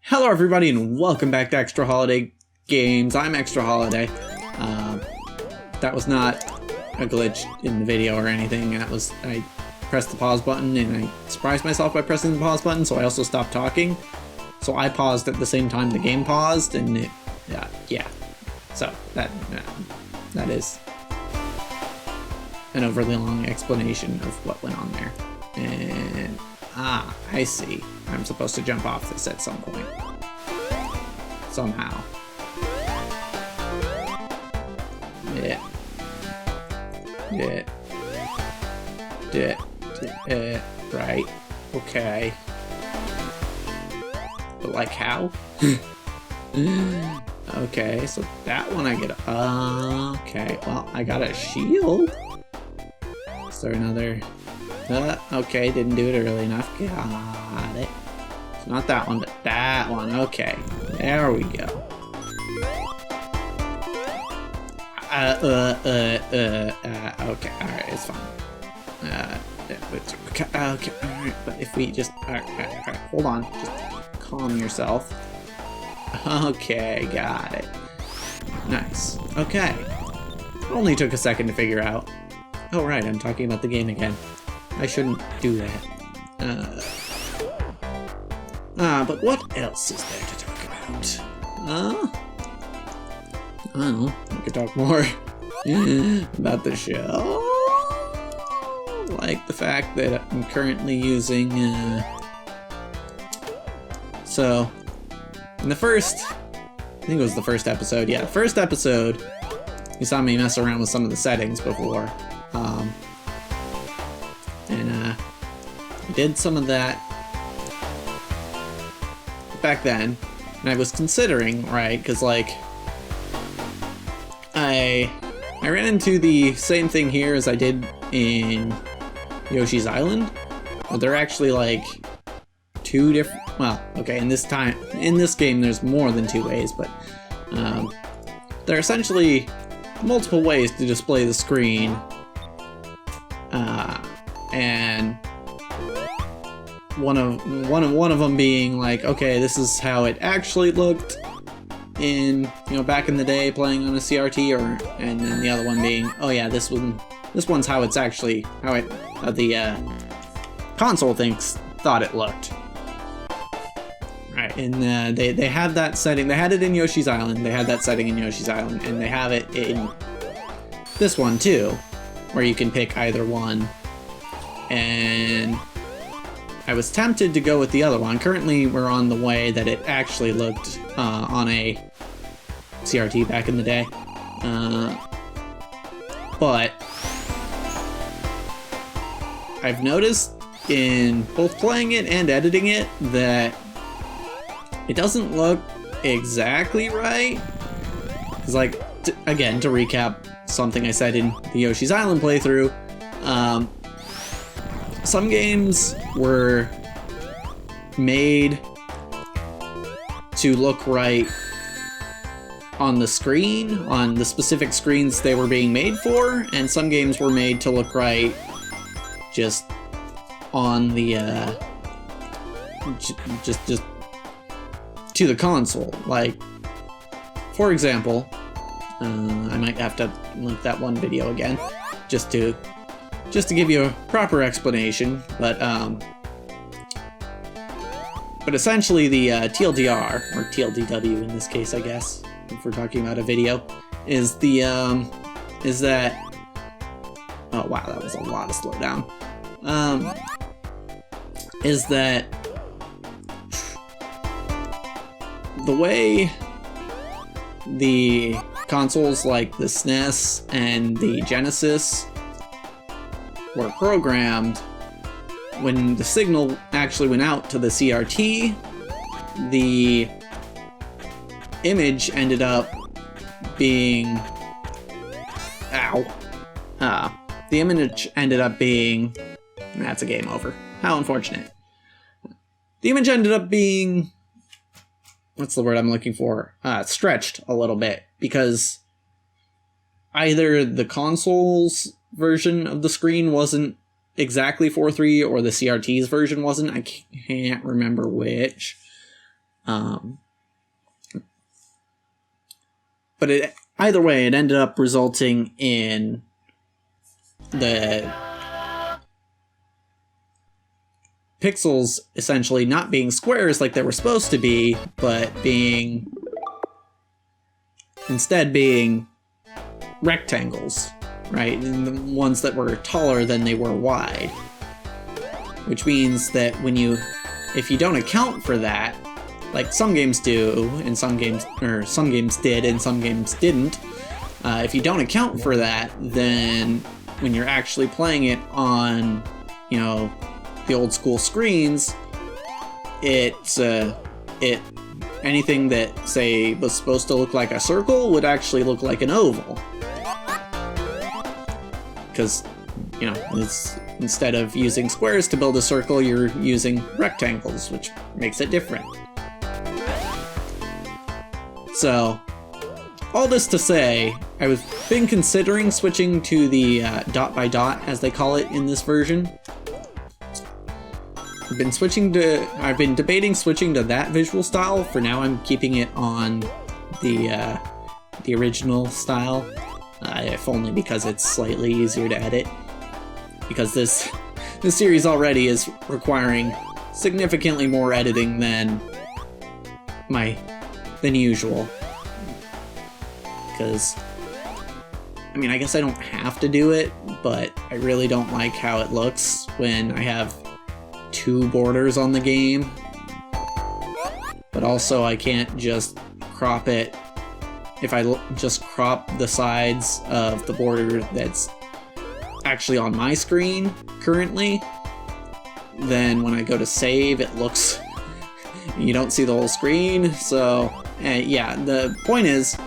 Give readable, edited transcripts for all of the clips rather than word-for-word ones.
Hello everybody and welcome back to Extra Holiday Games. I'm Extra Holiday. That was not a glitch in the video or anything. I pressed the pause button and I surprised myself by pressing the pause button, so I also stopped talking. So I paused at the same time the game paused, and it, yeah. So that is an overly long explanation of what went on there. And I see. I'm supposed to jump off this at some point. Somehow. Right. Okay. But like how? Okay, so that one I get okay, well, I got a shield. Is there another? Okay, didn't do it early enough. Got it. It's not that one, but that one. Okay, there we go. Okay, alright, it's fine. Okay, alright, but if we just, alright, hold on, just calm yourself. Okay, got it. Nice. Okay. It only took a second to figure out. Oh right, I'm talking about the game again. I shouldn't do that. But what else is there to talk about? I don't know. I could talk more about the show. Like the fact that I'm currently using, so, in the first, I think it was the first episode, yeah, first episode, you saw me mess around with some of the settings before. I did some of that back then, and I was considering, right, because like I ran into the same thing here as I did in Yoshi's Island. But they're actually like two different, well, okay, in this game there's more than two ways, but there are essentially multiple ways to display the screen, and one of them being like, okay, this is how it actually looked in, you know, back in the day playing on a CRT, and then the other one being, oh yeah, this one's how it's actually, how the console thought it looked. Right, and they had that setting. They had it in Yoshi's Island. They had that setting in Yoshi's Island, and they have it in this one too, where you can pick either one. And I was tempted to go with the other one. Currently, we're on the way that it actually looked on a CRT back in the day. But I've noticed in both playing it and editing it that it doesn't look exactly right. Because, like, again, to recap something I said in the Yoshi's Island playthrough, some games were made to look right on the screen, on the specific screens they were being made for, and some games were made to look right just on the just to the console. Like, for example, I might have to link that one video again just to give you a proper explanation, but essentially the TLDR, or TLDW in this case, I guess, if we're talking about a video, is that, oh wow, that was a lot of slowdown, is that the way the consoles like the SNES and the Genesis were programmed, when the signal actually went out to the CRT, the image ended up being, the image ended up being, that's a game over. How unfortunate. The image ended up being, what's the word I'm looking for? Stretched a little bit, because either the console's version of the screen wasn't exactly 4:3, or the CRT's version wasn't. I can't remember which. But either way, it ended up resulting in the pixels essentially not being squares like they were supposed to be, but instead being rectangles, right? And the ones that were taller than they were wide. Which means that if you don't account for that, like some games do, and some games did, and some games didn't, if you don't account for that, then when you're actually playing it on, the old school screens, anything that, say, was supposed to look like a circle would actually look like an oval. Because, it's instead of using squares to build a circle, you're using rectangles, which makes it different. So, all this to say, I've been considering switching to the dot by dot, as they call it in this version. I've been debating switching to that visual style. For now, I'm keeping it on the original style, if only because it's slightly easier to edit. Because this series already is requiring significantly more editing than usual. Because, I guess I don't have to do it, but I really don't like how it looks when I have two borders on the game. But also I can't just crop it. If I just crop the sides of the border that's actually on my screen currently, then when I go to save, it looks... you don't see the whole screen, so... yeah, the point is,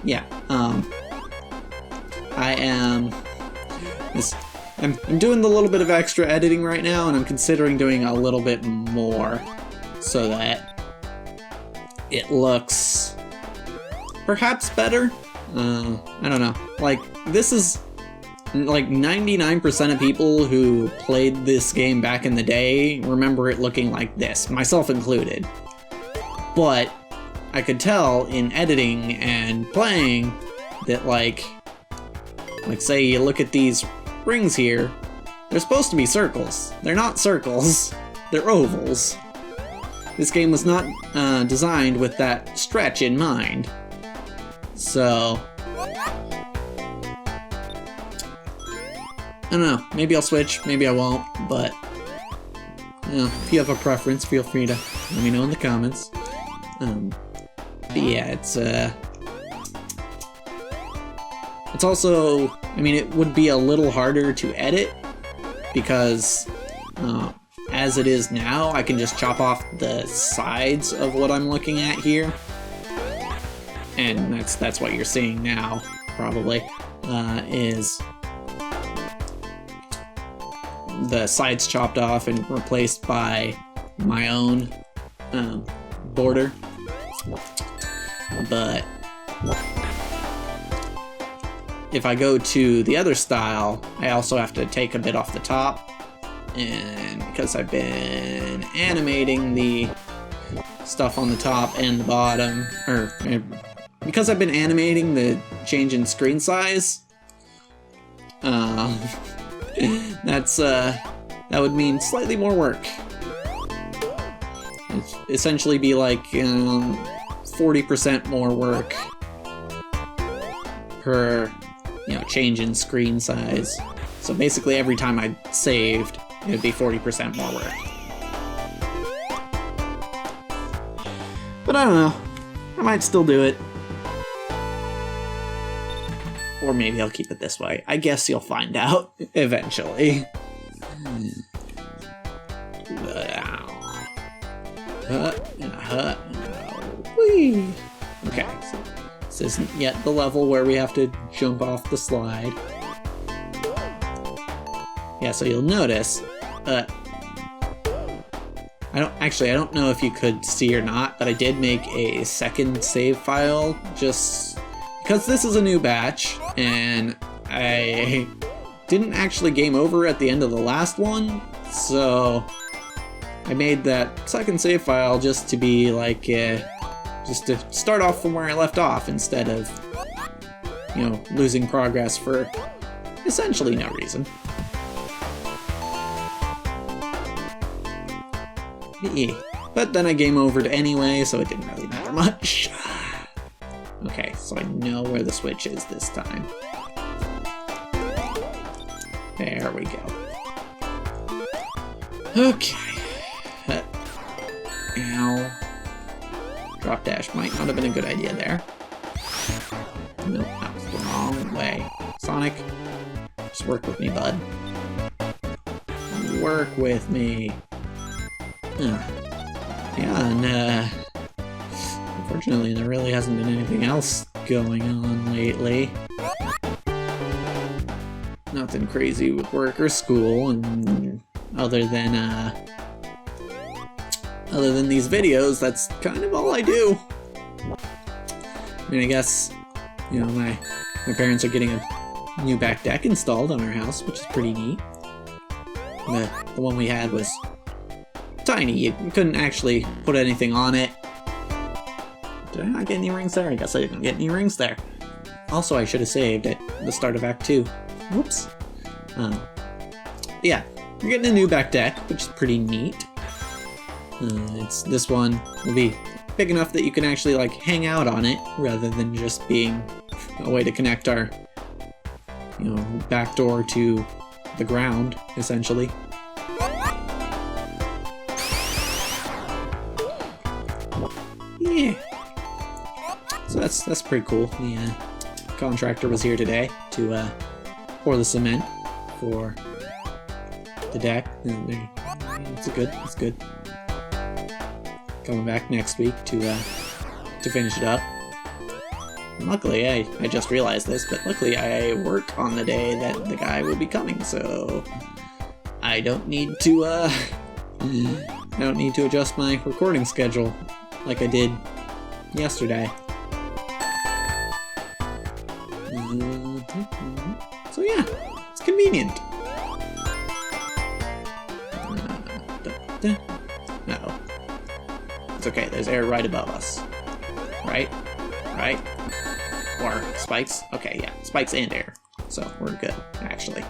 I'm doing the little bit of extra editing right now, and I'm considering doing a little bit more so that it looks perhaps better. I don't know. Like, this is like 99% of people who played this game back in the day remember it looking like this, myself included. But I could tell in editing and playing that like say you look at these rings here, they're supposed to be circles. They're not circles, they're ovals. This game was not designed with that stretch in mind. So, I don't know, maybe I'll switch, maybe I won't, but if you have a preference, feel free to let me know in the comments. But yeah, it's also, it would be a little harder to edit because as it is now, I can just chop off the sides of what I'm looking at here. And that's what you're seeing now, probably, is the sides chopped off and replaced by my own border. But if I go to the other style, I also have to take a bit off the top, and because I've been animating the stuff on the top and the bottom, or because I've been animating the change in screen size, that would mean slightly more work. It'd essentially be like 40% more work per change in screen size. So basically every time I saved, it would be 40% more work. But I don't know. I might still do it. Or maybe I'll keep it this way. I guess you'll find out eventually. Okay, so this isn't yet the level where we have to jump off the slide. Yeah, so you'll notice, I don't know if you could see or not, but I did make a second save file just because this is a new batch, and I didn't actually game over at the end of the last one, so I made that second save file just to be like just to start off from where I left off instead of, you know, losing progress for essentially no reason. But then I game overed anyway, so it didn't really matter much. Okay, so I know where the switch is this time. There we go. Okay. Ow. Drop dash might not have been a good idea there. Nope, that was the wrong way. Sonic, just work with me, bud. Work with me. Yeah, and unfortunately there really hasn't been anything else going on lately. Nothing crazy with work or school, and other than these videos, that's kind of all I do. I mean, I guess, you know, my parents are getting a new back deck installed on our house, which is pretty neat. The one we had was tiny. You couldn't actually put anything on it. Did I not get any rings there? I guess I didn't get any rings there. Also, I should have saved at the start of Act 2. Whoops. Yeah, you're getting a new back deck, which is pretty neat. This one will be big enough that you can actually like hang out on it rather than just being a way to connect our, you know, back door to the ground, essentially. Yeah. So that's pretty cool. The contractor was here today to pour the cement for the deck. It's good. Coming back next week to finish it up. And luckily, I just realized this, but luckily I work on the day that the guy will be coming, so I don't need to adjust my recording schedule like I did yesterday. So yeah, it's convenient. No. It's okay, there's air right above us. Right? Or spikes? Okay, yeah, spikes and air. So we're good, actually.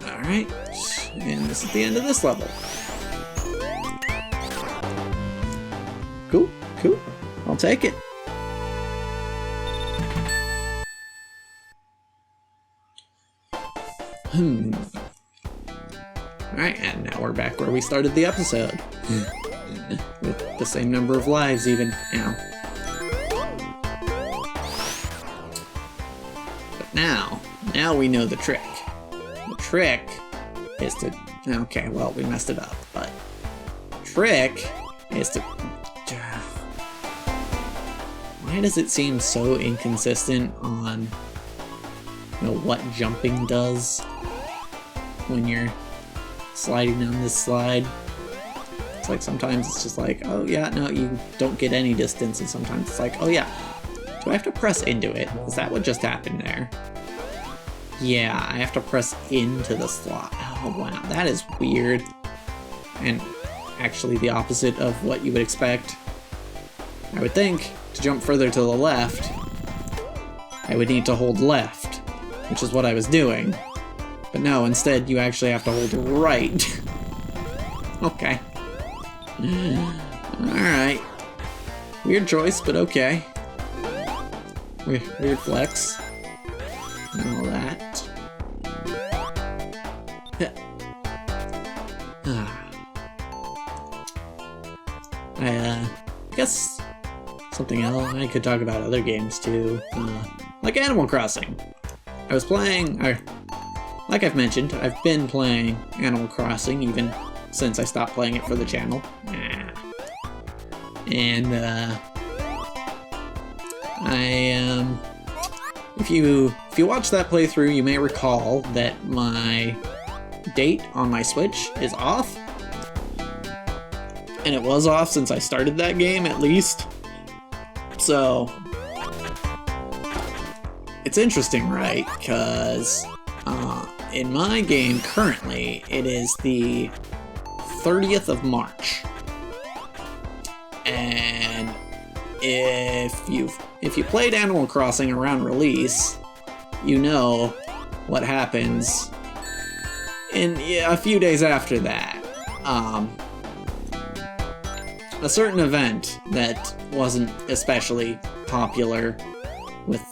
Alright, and this is the end of this level. Cool. I'll take it. Alright, and now we're back where we started the episode. With the same number of lives, even. Ow. But now we know the trick. The trick is to... Okay, well, we messed it up, but... Trick is to... Why does it seem so inconsistent on, you know, what jumping does when you're sliding down this slide? It's like sometimes it's just like, oh yeah, no, you don't get any distance, and sometimes it's like, oh yeah, do I have to press into it? Is that what just happened there? Yeah, I have to press into the slot. Oh wow, that is weird. And actually the opposite of what you would expect. I would think to jump further to the left, I would need to hold left, which is what I was doing. But no, instead you actually have to hold right. Okay. Alright. Weird choice, but okay. Weird flex. And all that. I guess something else. I could talk about other games too, like Animal Crossing. I was playing, like I've mentioned, I've been playing Animal Crossing even since I stopped playing it for the channel. And if you watch that playthrough, you may recall that my date on my Switch is off. And it was off since I started that game, at least. So it's interesting, right? Because in my game currently, it is the 30th of March. And if you played Animal Crossing around release, you know what happens in a few days after that. A certain event that wasn't especially popular with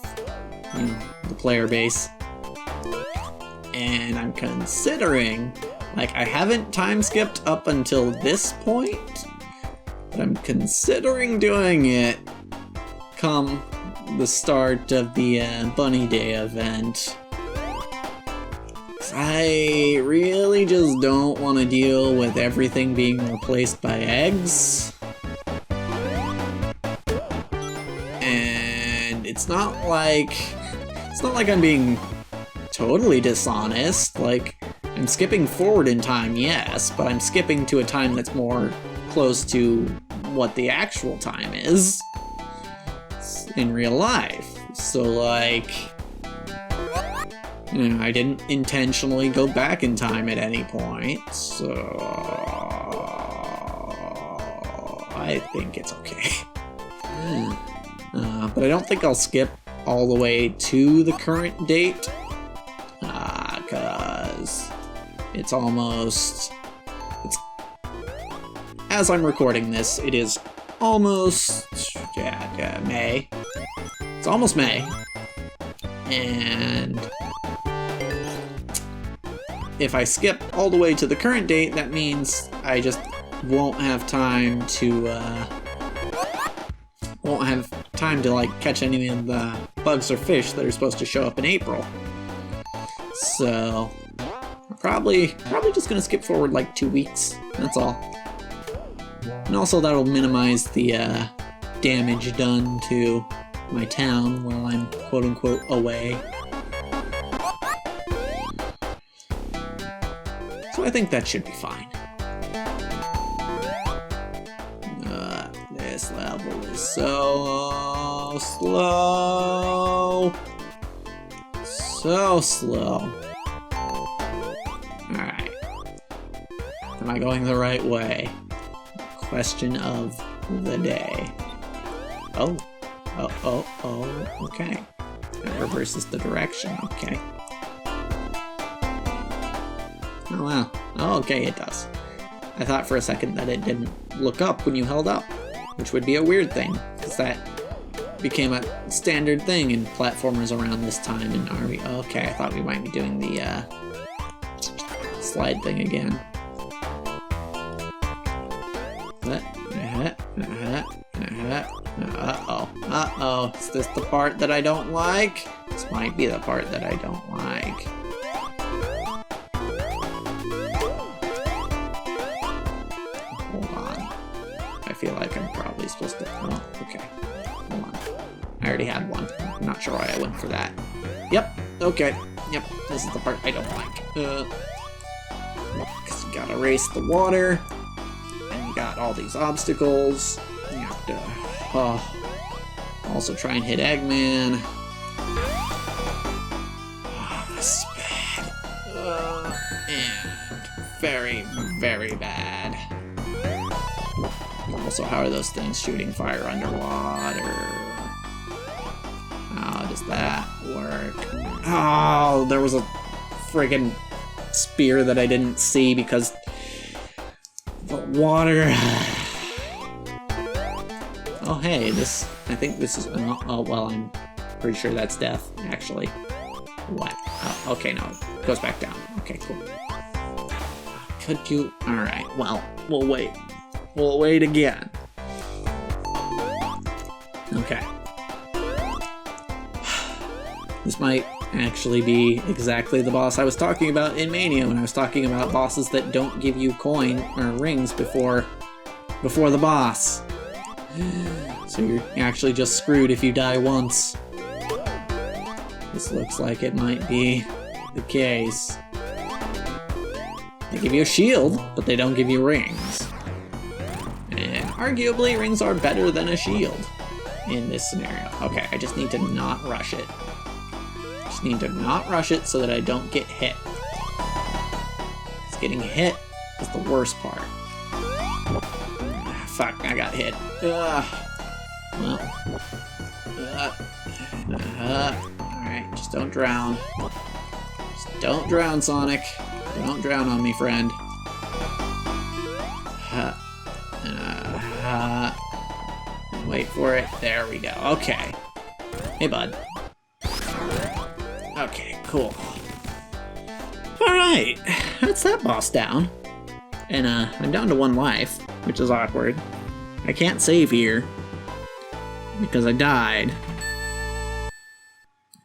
the player base, and I'm considering, like, I haven't time skipped up until this point, but I'm considering doing it come the start of the Bunny Day event. I really just don't want to deal with everything being replaced by eggs. And it's not like I'm being totally dishonest. Like, I'm skipping forward in time, yes, but I'm skipping to a time that's more close to what the actual time is in real life. So, like, I didn't intentionally go back in time at any point, so I think it's okay. But I don't think I'll skip all the way to the current date, because it's as I'm recording this, it is almost, May. It's almost May, and if I skip all the way to the current date, that means I just won't have time to like catch any of the bugs or fish that are supposed to show up in April. So I'm probably just gonna skip forward like 2 weeks. That's all. And also that'll minimize the damage done to my town while I'm quote-unquote away. So I think that should be fine. This level is so slow. So slow. Alright. Am I going the right way? Question of the day. Oh, okay. It reverses the direction, okay. Oh wow. Oh, okay, it does. I thought for a second that it didn't look up when you held up, which would be a weird thing, because that became a standard thing in platformers around this time in RV. Okay, I thought we might be doing the slide thing again. Uh-oh. Is this the part that I don't like? This might be the part that I don't like. Hold on. I feel like I'm probably supposed to... Oh, okay. Hold on. I already had one. I'm not sure why I went for that. Yep. Okay. Yep. This is the part I don't like. Because you gotta race the water. And you got all these obstacles. You have to... also try and hit Eggman. Oh, this is bad. And very, very bad. Also, how are those things shooting fire underwater? How does that work? Oh, there was a friggin' spear that I didn't see because the water. Oh, hey, I think this is, oh, well, I'm pretty sure that's death, actually. What? Oh, okay, no, it goes back down. Okay, cool. Could you? Alright, well, we'll wait. We'll wait again. Okay. This might actually be exactly the boss I was talking about in Mania when I was talking about bosses that don't give you coin or rings before the boss. So you're actually just screwed if you die once. This looks like it might be the case. They give you a shield, but they don't give you rings. And arguably, rings are better than a shield in this scenario. Okay, I just need to not rush it. Just need to not rush it so that I don't get hit. Because getting hit is the worst part. fuck, I got hit. Well. Alright, just don't drown. Just don't drown, Sonic. Don't drown on me, friend. Wait for it. There we go. Okay. Hey, bud. Okay, cool. Alright, that's that boss down. And I'm down to 1 life, which is awkward. I can't save here because I died.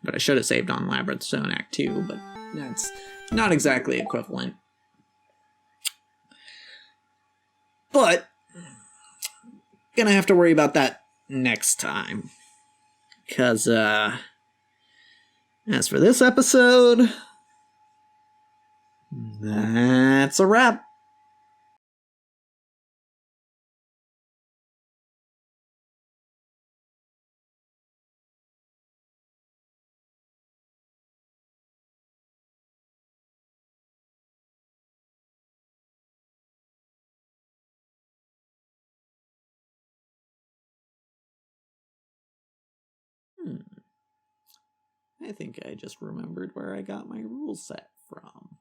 But I should have saved on Labyrinth Stone Act 2, but that's not exactly equivalent. But gonna have to worry about that next time. Because, as for this episode, that's a wrap. I think I just remembered where I got my rule set from.